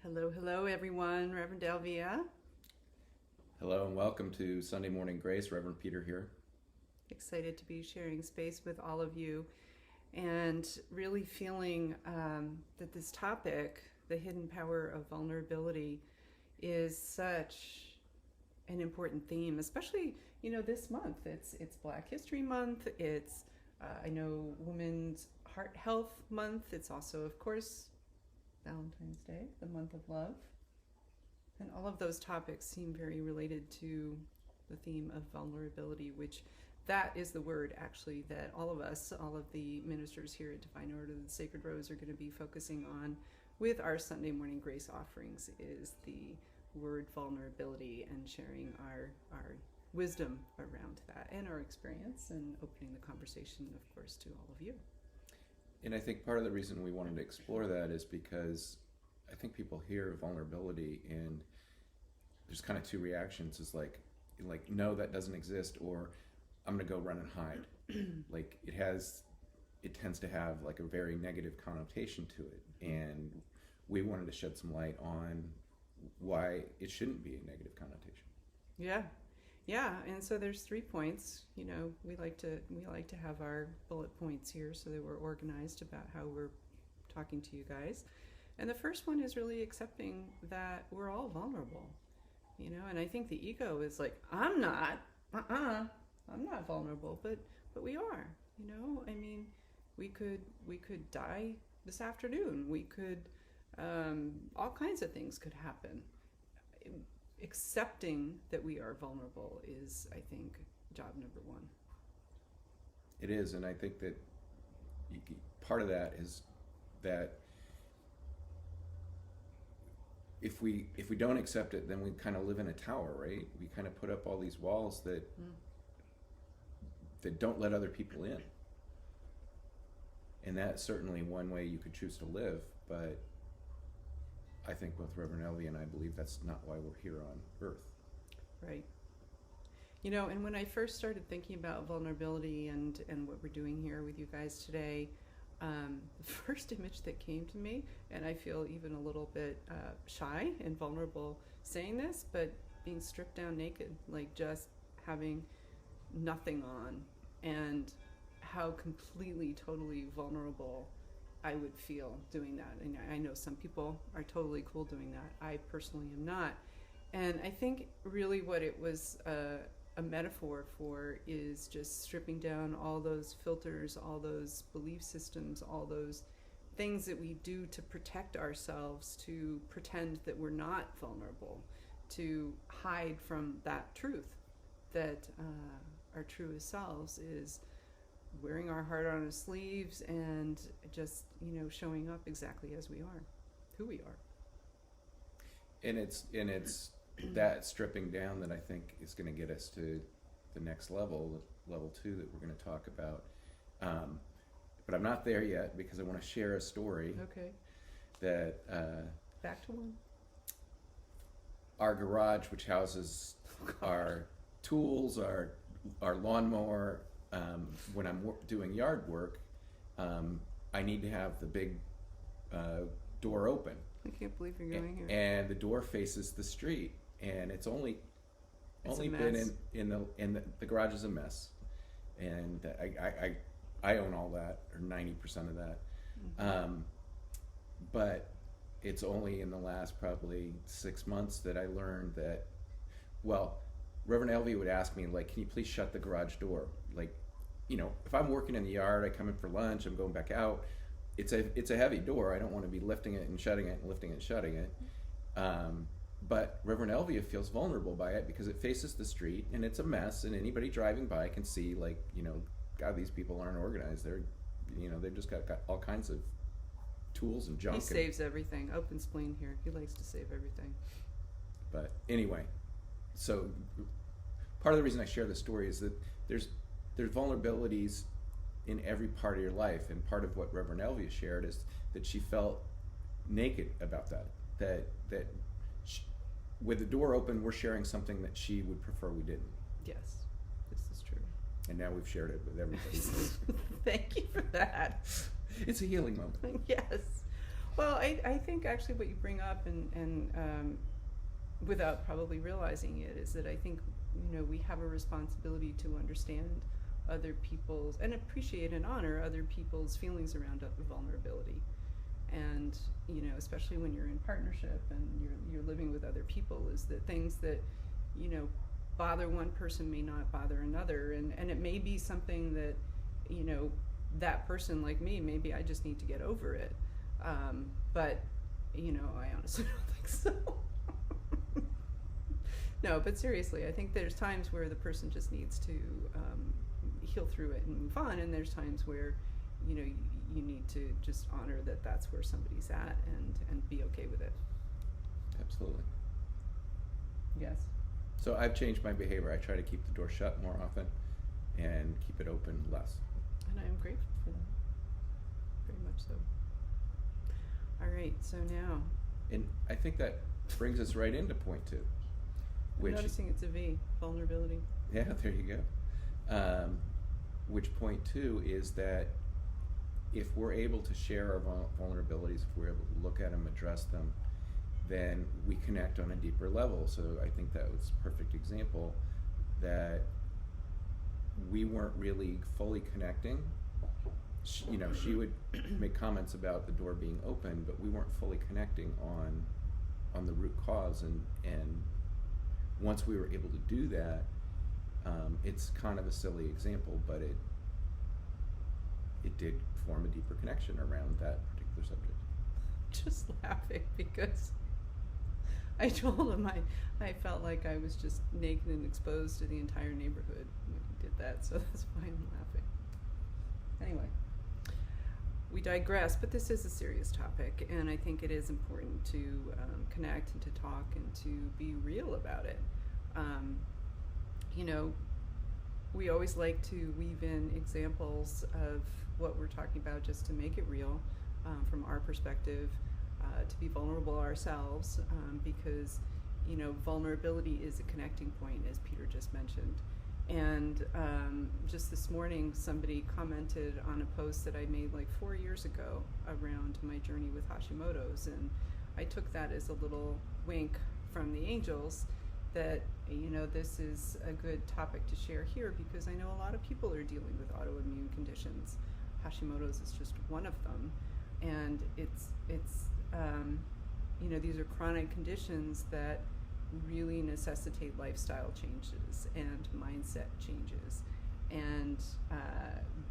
Hello, hello, everyone. Reverend Elvia. Hello and welcome to Sunday Morning Grace. Reverend Peter here. Excited to be sharing space with all of you and really feeling that this topic, the hidden power of vulnerability, is such an important theme, especially, this month. It's Black History Month. It's, I know, Women's Heart Health Month. It's also, of course, Valentine's Day, the month of love. And all of those topics seem very related to the theme of vulnerability, which that is the word actually that all of us, all of the ministers here at Divine Order of the Sacred Rose are going to be focusing on with our Sunday morning grace offerings is the word vulnerability and sharing our wisdom around that and our experience and opening the conversation, of course, to all of you. And I think part of the reason we wanted to explore that is because I think people hear vulnerability and there's kind of two reactions. It's like no, that doesn't exist, or I'm going to go run and hide. Like it tends to have like a very negative connotation to it. And we wanted to shed some light on why it shouldn't be a negative connotation. Yeah, and so there's 3 points. We like to have our bullet points here so that we're organized about how we're talking to you guys. And the first one is really accepting that we're all vulnerable. And I think the ego is like, I'm not vulnerable, but we are. I mean, we could die this afternoon. We could all kinds of things could happen. Accepting that we are vulnerable is, I think, job number one. It is, and I think that part of that is that if we don't accept it, then we kind of live in a tower, right? We kind of put up all these walls that don't let other people in. And that's certainly one way you could choose to live, but I think both Reverend Elvia and I believe that's not why we're here on earth. Right. And when I first started thinking about vulnerability and what we're doing here with you guys today, the first image that came to me, and I feel even a little bit shy and vulnerable saying this, but being stripped down naked, like just having nothing on, and how completely, totally vulnerable I would feel doing that. And I know some people are totally cool doing that. I personally am not. And I think really what it was a metaphor for is just stripping down all those filters, all those belief systems, all those things that we do to protect ourselves, to pretend that we're not vulnerable, to hide from that truth that our truest selves is wearing our heart on our sleeves and just, showing up exactly as we are, who we are. And it's that stripping down that I think is going to get us to the next level 2 that we're going to talk about. But I'm not there yet because I want to share a story. Okay. That back to one. Our garage, which houses our tools, our lawnmower. When I'm doing yard work, I need to have the big door open. I can't believe you're going here. And the door faces the street, and it's only been in the garage is a mess, and I own all that, or 90% of that. Mm-hmm. But it's only in the last probably 6 months that I learned that, well, Reverend Elvia would ask me, like, can you please shut the garage door? Like, if I'm working in the yard, I come in for lunch, I'm going back out, it's a heavy door. I don't want to be lifting it and shutting it and lifting it and shutting it. But Reverend Elvia feels vulnerable by it because it faces the street and it's a mess, and anybody driving by can see, like, God, these people aren't organized. They've just got all kinds of tools and junk. He saves everything. Open spleen here. He likes to save everything. But anyway, so part of the reason I share this story is that there's vulnerabilities in every part of your life, and part of what Reverend Elvia shared is that she felt naked about that with the door open, we're sharing something that she would prefer we didn't. Yes, this is true. And now we've shared it with everybody. Thank you for that. It's a healing moment. Yes. Well, I think actually what you bring up, and without probably realizing it, is that I think, we have a responsibility to understand other people's and appreciate and honor other people's feelings around vulnerability. And, especially when you're in partnership and you're living with other people, is that things that, bother one person may not bother another. And it may be something that, that person, like me, maybe I just need to get over it. But, I honestly don't think so. No, but seriously, I think there's times where the person just needs to heal through it and move on, and there's times where, you need to just honor that that's where somebody's at and be okay with it. Absolutely. Yes. So I've changed my behavior. I try to keep the door shut more often and keep it open less. And I'm grateful for that. Very much so. All right, so now. And I think that brings us right into point 2. I'm noticing it's a V, vulnerability. Yeah, there you go. Which point 2 is that if we're able to share our vulnerabilities, if we're able to look at them, address them, then we connect on a deeper level. So I think that was a perfect example that we weren't really fully connecting. She would make comments about the door being open, but we weren't fully connecting on the root cause. And once we were able to do that, it's kind of a silly example, but it did form a deeper connection around that particular subject. Just laughing because I told him I felt like I was just naked and exposed to the entire neighborhood when he did that, so that's why I'm laughing. Anyway, we digress, but this is a serious topic, and I think it is important to connect and to talk and to be real about it. We always like to weave in examples of what we're talking about just to make it real from our perspective, to be vulnerable ourselves, because, vulnerability is a connecting point, as Peter just mentioned. And just this morning, somebody commented on a post that I made like 4 years ago around my journey with Hashimoto's, and I took that as a little wink from the angels that, this is a good topic to share here, because I know a lot of people are dealing with autoimmune conditions. Hashimoto's is just one of them, and it's these are chronic conditions that really necessitate lifestyle changes and mindset changes, and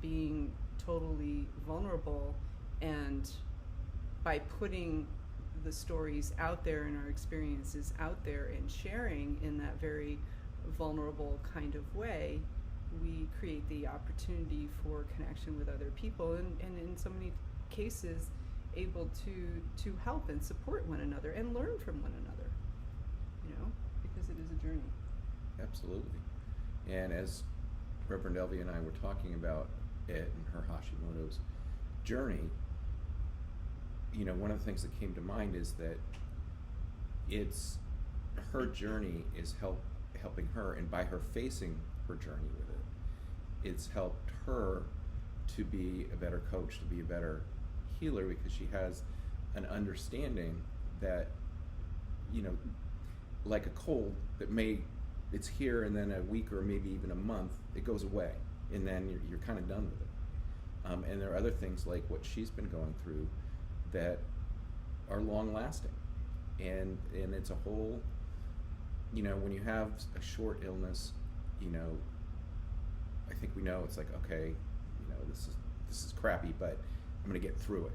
being totally vulnerable, and by putting the stories out there and our experiences out there and sharing in that very vulnerable kind of way, we create the opportunity for connection with other people, and in so many cases able to help and support one another and learn from one another, because it is a journey. Absolutely. And as Reverend Elvia and I were talking about it and her Hashimoto's journey, one of the things that came to mind is that it's her journey is helping her, and by her facing her journey with it, it's helped her to be a better coach, to be a better healer, because she has an understanding that, like a cold that it's here, and then a week or maybe even a month, it goes away, and then you're kind of done with it. And there are other things like what she's been going through that are long lasting, and it's a whole, when you have a short illness, I think we know it's like, okay, this is crappy, but I'm going to get through it.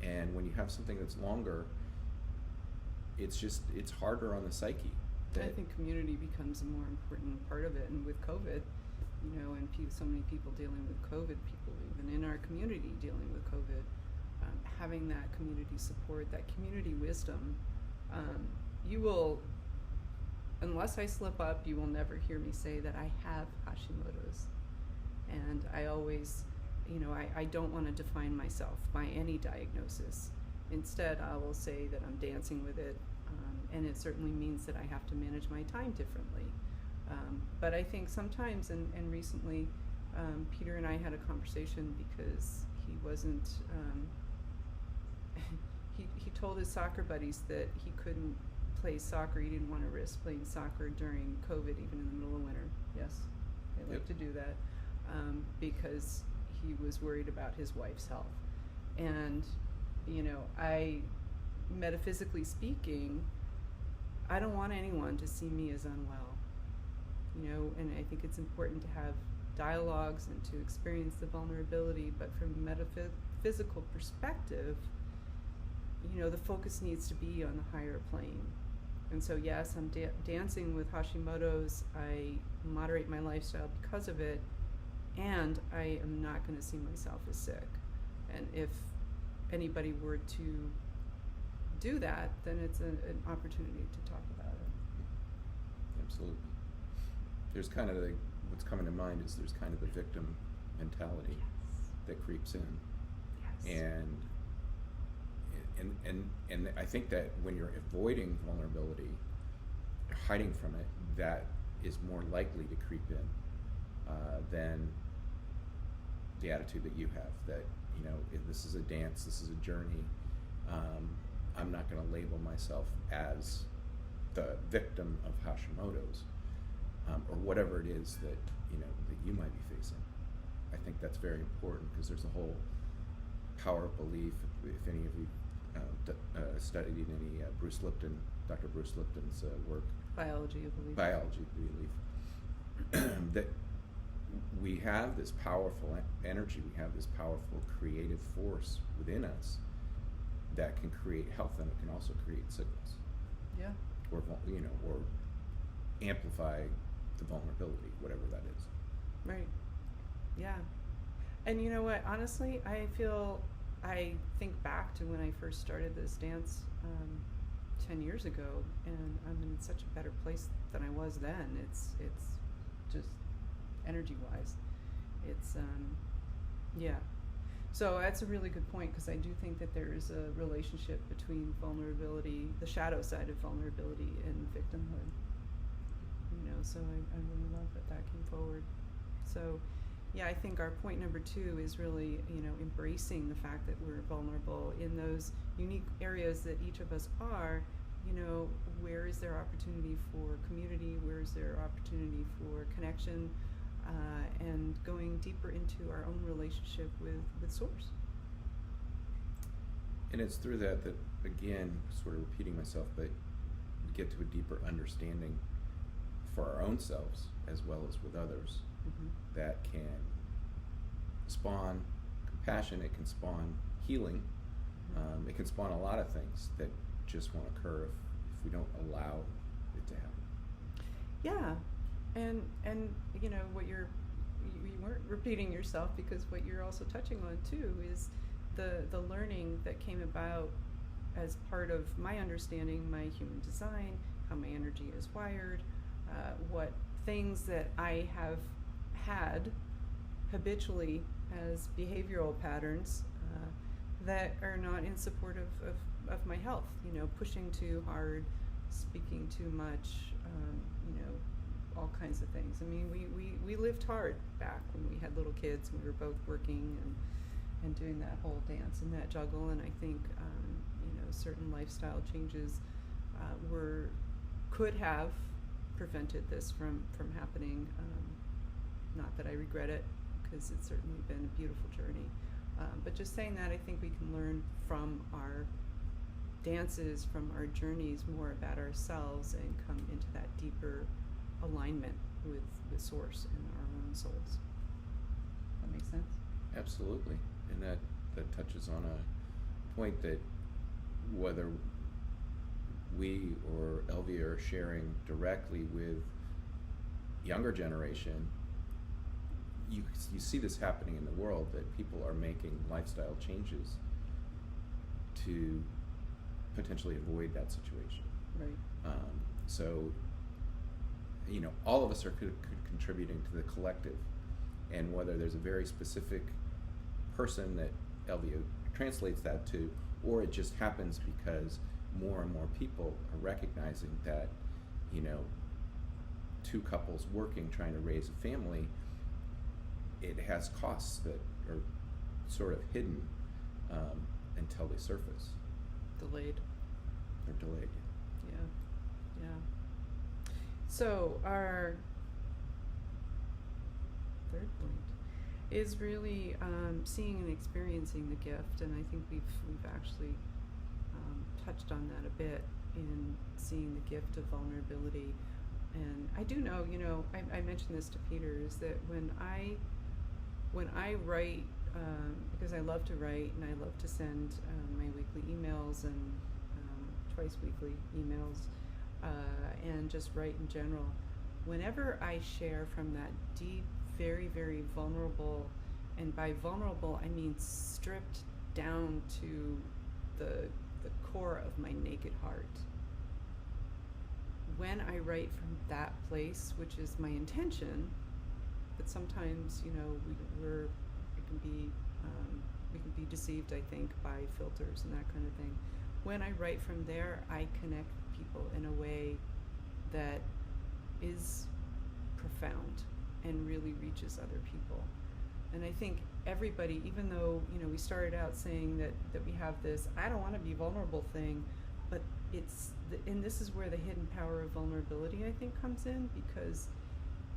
And when you have something that's longer, it's harder on the psyche. I think community becomes a more important part of it, and with COVID, and so many people dealing with COVID, people even in our community dealing with COVID, having that community support, that community wisdom, you will, unless I slip up, you will never hear me say that I have Hashimoto's. And I always, I don't want to define myself by any diagnosis. Instead, I will say that I'm dancing with it, and it certainly means that I have to manage my time differently. But I think sometimes, and recently, Peter and I had a conversation because he wasn't, he told his soccer buddies that he couldn't play soccer. He didn't want to risk playing soccer during COVID, even in the middle of winter. Yes, they like to do that because he was worried about his wife's health. And, metaphysically speaking, I don't want anyone to see me as unwell. And I think it's important to have dialogues and to experience the vulnerability, but from a metaphysical perspective, the focus needs to be on the higher plane. And so, yes, I'm dancing with Hashimoto's. I moderate my lifestyle because of it, and I am not going to see myself as sick. And if anybody were to do that, then it's an opportunity to talk about it. Absolutely. There's kind of what's coming to mind is there's kind of the victim mentality that creeps in. Yes. And I think that when you're avoiding vulnerability, hiding from it, that is more likely to creep in than the attitude that you have, that if this is a dance, this is a journey. I'm not going to label myself as the victim of Hashimoto's or whatever it is that that you might be facing. I think that's very important because there's a whole power of belief. If any of you studied any Dr. Bruce Lipton's work, Biology of Belief. That we have this powerful energy, we have this powerful creative force within us that can create health, and it can also create sickness. Yeah. Or amplify the vulnerability, whatever that is. Right. Yeah. And you know what? Honestly, I think back to when I first started this dance 10 years ago, and I'm in such a better place than I was then. It's just energy-wise. It's yeah. So that's a really good point, because I do think that there is a relationship between vulnerability, the shadow side of vulnerability, and victimhood. So I really love that came forward. So yeah, I think our point number 2 is really, embracing the fact that we're vulnerable in those unique areas that each of us are. Where is there opportunity for community? Where is there opportunity for connection? And going deeper into our own relationship with Source. And it's through that, again, sort of repeating myself, but we get to a deeper understanding for our own selves as well as with others. Mm-hmm. That can spawn compassion, it can spawn healing, Mm-hmm. It can spawn a lot of things that just won't occur if we don't allow it to happen. Yeah, and what you weren't repeating yourself, because what you're also touching on too is the learning that came about as part of my understanding my human design, how my energy is wired, what things that I have had habitually as behavioral patterns that are not in support of my health. Pushing too hard, speaking too much, all kinds of things. I mean, we lived hard back when we had little kids, and we were both working and doing that whole dance and that juggle. And I think certain lifestyle changes could have prevented this from happening. Not that I regret it, because it's certainly been a beautiful journey. But just saying that, I think we can learn from our dances, from our journeys, more about ourselves, and come into that deeper alignment with Source and our own souls. That makes sense? Absolutely. And that touches on a point that whether we or Elvia are sharing directly with younger generation, you see this happening in the world, that people are making lifestyle changes to potentially avoid that situation. Right. So, all of us are contributing to the collective, and whether there's a very specific person that Elvia translates that to, or it just happens because more and more people are recognizing that, two couples working, trying to raise a family, it has costs that are sort of hidden until they surface. Delayed. They're delayed. Yeah. So our third point is really seeing and experiencing the gift, and I think we've actually touched on that a bit in seeing the gift of vulnerability. And I do know, I mentioned this to Peter, is that when I write, because I love to write and I love to send my weekly emails and twice weekly emails, and just write in general, whenever I share from that deep, very, very vulnerable, and by vulnerable I mean stripped down to the core of my naked heart, when I write from that place, which is my intention, but sometimes we can be deceived, I think, by filters and that kind of thing. When I write from there, I connect with people in a way that is profound and really reaches other people. And I think everybody, even though we started out saying that we have this I don't want to be vulnerable thing, but and this is where the hidden power of vulnerability, I think, comes in, because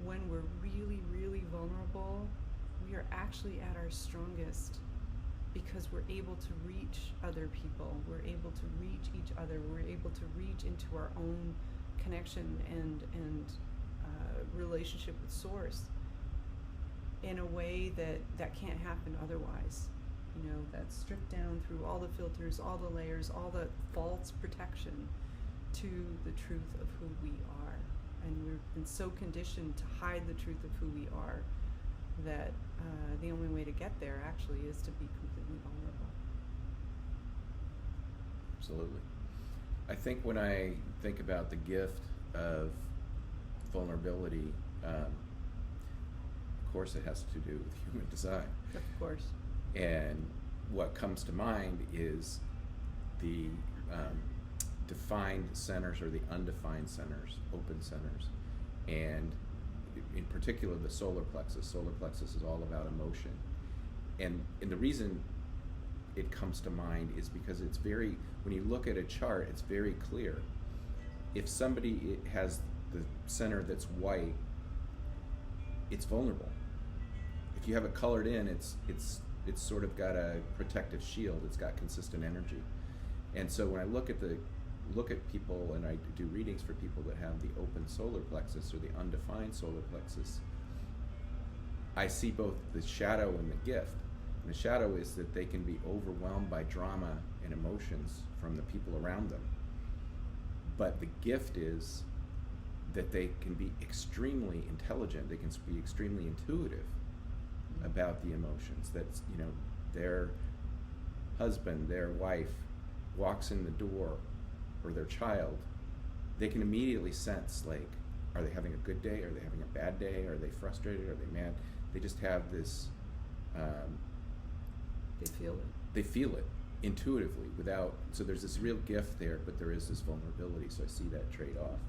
when we're really, really vulnerable, we are actually at our strongest, because we're able to reach other people, we're able to reach each other, we're able to reach into our own connection and relationship with Source in a way that can't happen otherwise. That's stripped down through all the filters, all the layers, all the false protection to the truth of who we are. And we've been so conditioned to hide the truth of who we are that the only way to get there actually is to be completely vulnerable. Absolutely. I think when I think about the gift of vulnerability, of course it has to do with human design. Of course. And what comes to mind is the defined centers or the undefined centers, open centers, and in particular the solar plexus. Solar plexus is all about emotion. And the reason it comes to mind is because it's when you look at a chart, it's very clear. If somebody has the center that's white, it's vulnerable. If you have it colored in, it's sort of got a protective shield. It's got consistent energy. And so when I look at people, and I do readings for people that have the open solar plexus or the undefined solar plexus, I see both the shadow and the gift. And the shadow is that they can be overwhelmed by drama and emotions from the people around them. But the gift is that they can be extremely intelligent. They can be extremely intuitive about the emotions. That's, their husband, their wife walks in the door, or their child, they can immediately sense, like, are they having a good day? Are they having a bad day? Are they frustrated? Are they mad? They just have this, they feel it. They feel it intuitively so there's this real gift there, but there is this vulnerability, so I see that trade-off.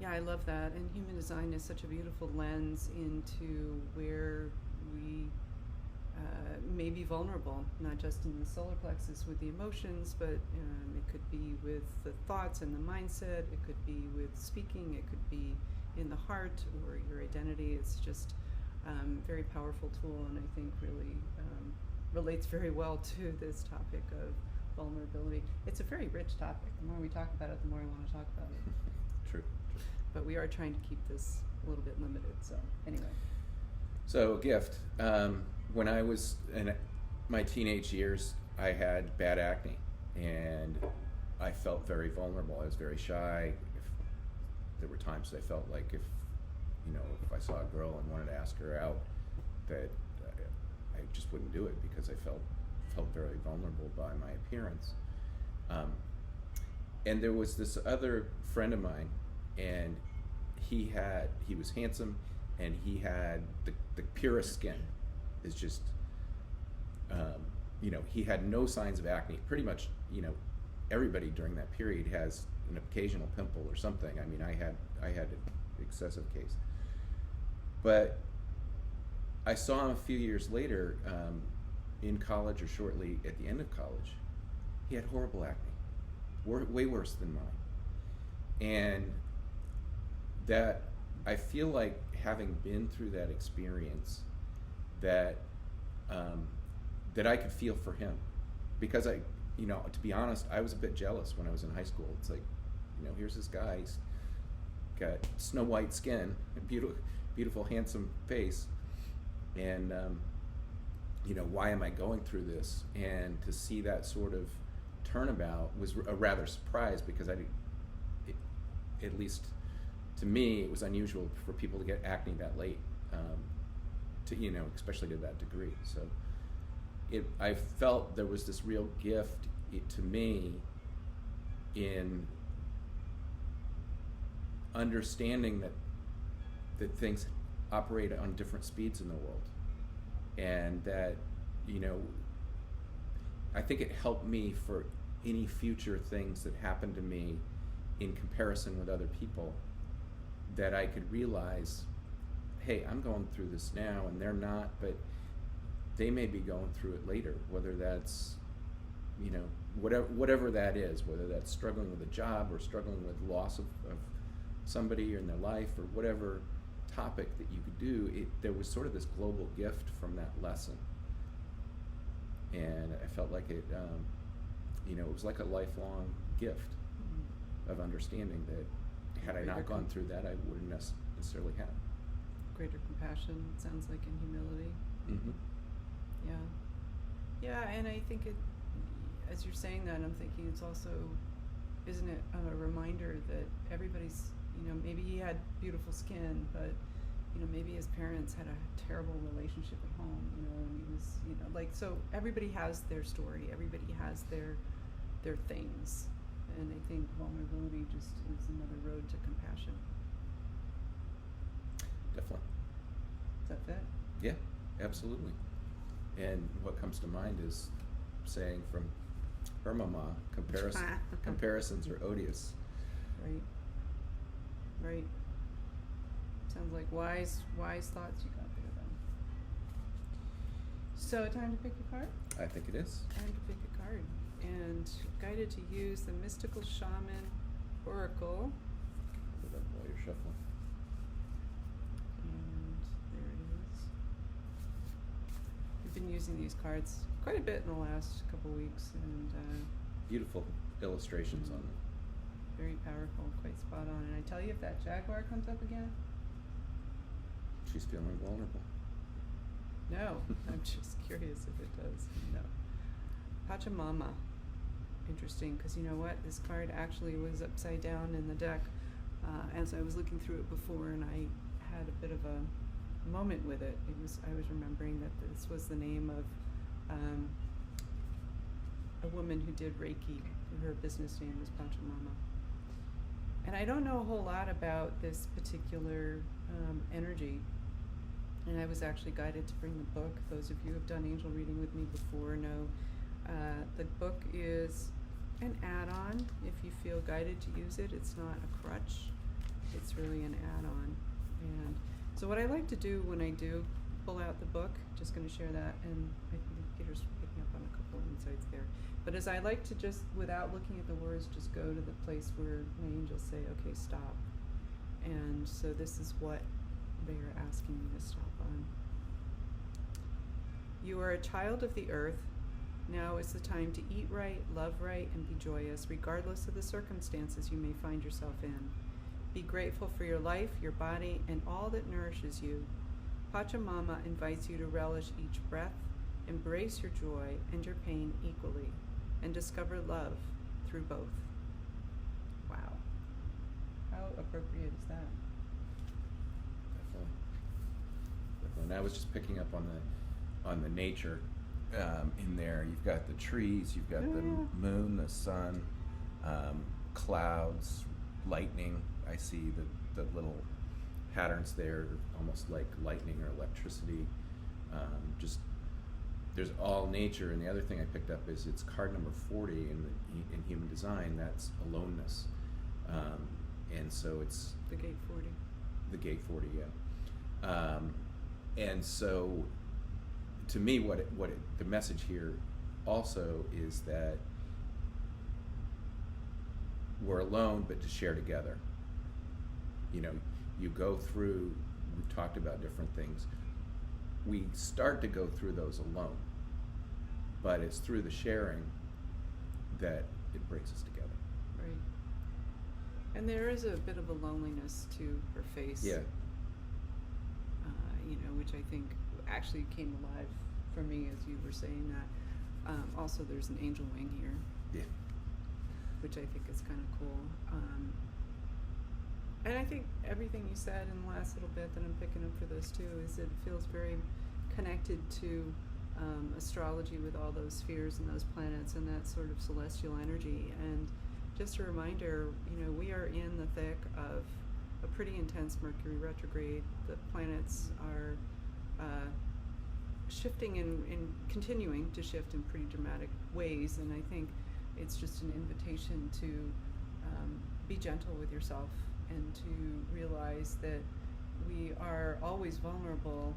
Yeah, I love that. And human design is such a beautiful lens into where we may be vulnerable, not just in the solar plexus with the emotions, but it could be with the thoughts and the mindset. It could be with speaking. It could be in the heart or your identity. It's just a very powerful tool, and I think really relates very well to this topic of vulnerability. It's a very rich topic. The more we talk about it, the more I want to talk about it. True. But we are trying to keep this a little bit limited, so anyway. So, a gift. When I was in my teenage years, I had bad acne, and I felt very vulnerable. I was very shy. There were times I felt like if I saw a girl and wanted to ask her out, that I just wouldn't do it because I felt very vulnerable by my appearance. And there was this other friend of mine, and he was handsome, and he had the purest skin. Is just, he had no signs of acne. Pretty much, everybody during that period has an occasional pimple or something. I mean, I had an excessive case. But I saw him a few years later in college, or shortly at the end of college, he had horrible acne, way worse than mine. And that, I feel like having been through that experience, that that I could feel for him, because I, to be honest, I was a bit jealous when I was in high school. It's like, here's this guy, he's got snow white skin, beautiful, handsome face, and why am I going through this? And to see that sort of turnabout was a rather surprise, because at least to me, it was unusual for people to get acne that late, especially to that degree. So I felt there was this real gift to me in understanding that things operate on different speeds in the world, and that I think it helped me for any future things that happen to me in comparison with other people, that I could realize, hey, I'm going through this now and they're not, but they may be going through it later, whether that's whatever that is, whether that's struggling with a job or struggling with loss of somebody in their life, or whatever topic that you could do. There was sort of this global gift from that lesson, and I felt like it was like a lifelong gift of understanding that had I not gone through that, I wouldn't necessarily have. Greater compassion, it sounds like, in humility. Mm-hmm. Yeah, and I think as you're saying that, I'm thinking it's also, isn't it a reminder that everybody's, maybe he had beautiful skin, but maybe his parents had a terrible relationship at home, and he was, so everybody has their story, everybody has their things, and I think vulnerability just is another road to compassion. Definitely. Is that fit? Yeah, absolutely. And what comes to mind is saying from her mama, comparisons are odious. Right. Sounds like wise thoughts you got there then. So time to pick a card? I think it is. Time to pick a card. And guided to use the Mystical Shaman Oracle. Put that while you're shuffling. And there it is. We've been using these cards quite a bit in the last couple weeks, and beautiful illustrations on them. Very powerful, quite spot on. And I tell you, if that jaguar comes up again, she's feeling vulnerable. No, I'm just curious if it does. No. Pachamama. Interesting, because you know what? This card actually was upside down in the deck as I was looking through it before, and I had a bit of a moment with it. I was remembering that this was the name of a woman who did Reiki. Her business name was Pachamama. And I don't know a whole lot about this particular energy. And I was actually guided to bring the book. Those of you who have done angel reading with me before know the book is an add-on. If you feel guided to use it, it's not a crutch. It's really an add-on. And so what I like to do when I do pull out the book, just going to share that, and I think Peter's picking up on a couple of insights there. But as I like to just, without looking at the words, just go to the place where my angels say, okay, stop. And so this is what they are asking me to stop on. You are a child of the earth. Now is the time to eat right, love right, and be joyous, regardless of the circumstances you may find yourself in. Be grateful for your life, your body, and all that nourishes you. Pachamama invites you to relish each breath, embrace your joy and your pain equally, and discover love through both. Wow. How appropriate is that? Definitely. And I was just picking up on the nature in there. You've got the trees, you've got the moon, the sun, clouds, lightning. I see the little patterns there, almost like lightning or electricity. Just there's all nature. And the other thing I picked up is it's card number 40 in human design. That's aloneness, and so it's the gate 40. The gate 40, yeah. And so, to me, what the message here also is that we're alone, but to share together. You know, you go through, we've talked about different things. We start to go through those alone, but it's through the sharing that it brings us together. Right. And there is a bit of a loneliness to her face. Yeah. You know, which I think actually came alive for me as you were saying that. Also, there's an angel wing here. Yeah. Which I think is kind of cool. And I think everything you said in the last little bit that I'm picking up for this too is it feels very connected to astrology with all those spheres and those planets and that sort of celestial energy. And just a reminder, you know, we are in the thick of a pretty intense Mercury retrograde. The planets are shifting and continuing to shift in pretty dramatic ways, and I think it's just an invitation to be gentle with yourself and to realize that we are always vulnerable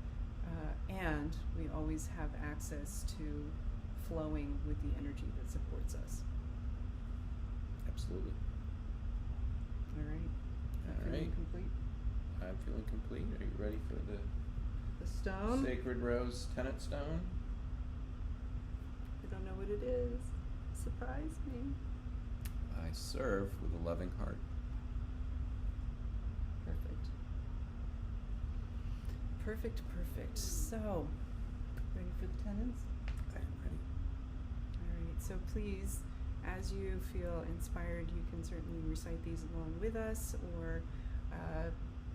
and we always have access to flowing with the energy that supports us. Absolutely. All right. All Feeling right. complete? I'm feeling complete. Are you ready for The stone? Sacred Rose Tenet Stone? I don't know what it is. Surprise me. I serve with a loving heart. Perfect. Perfect, perfect. So, ready for the tenets? I am ready. All right, so please, as you feel inspired, you can certainly recite these along with us, or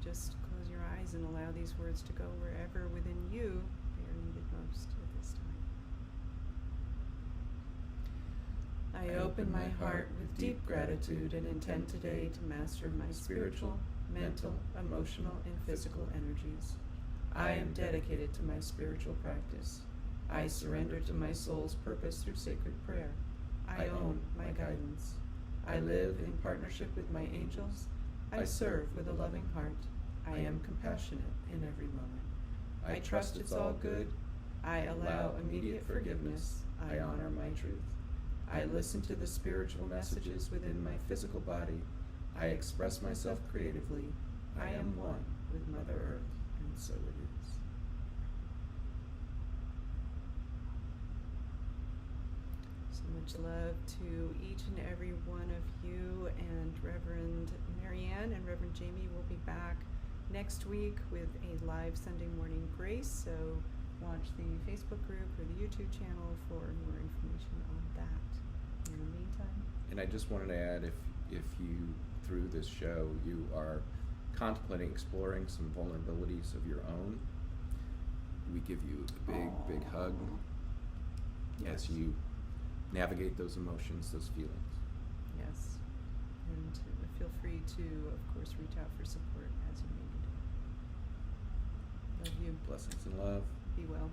just close your eyes and allow these words to go wherever within you they are needed most at this time. I open my heart with deep gratitude and intend today to master my spiritual, mental, emotional, and physical energies. I am dedicated to my spiritual practice. I surrender to my soul's purpose through sacred prayer. I own my guidance. I live in partnership with my angels. I serve with a loving heart. I am compassionate in every moment. I trust it's all good. I allow immediate forgiveness. I honor my truth. I listen to the spiritual messages within my physical body. I express myself creatively. I am one with Mother Earth, and so it is. So much love to each and every one of you, and Reverend Marianne and Reverend Jamie will be back next week with a live Sunday morning grace, so watch the Facebook group or the YouTube channel for more information on that. In the meantime, And I just wanted to add, if you, through this show, you are contemplating exploring some vulnerabilities of your own, we give you a big, big hug as you navigate those emotions, those feelings. yes, and feel free to, of course, reach out for support as you need. Love you. Blessings and love. Be well.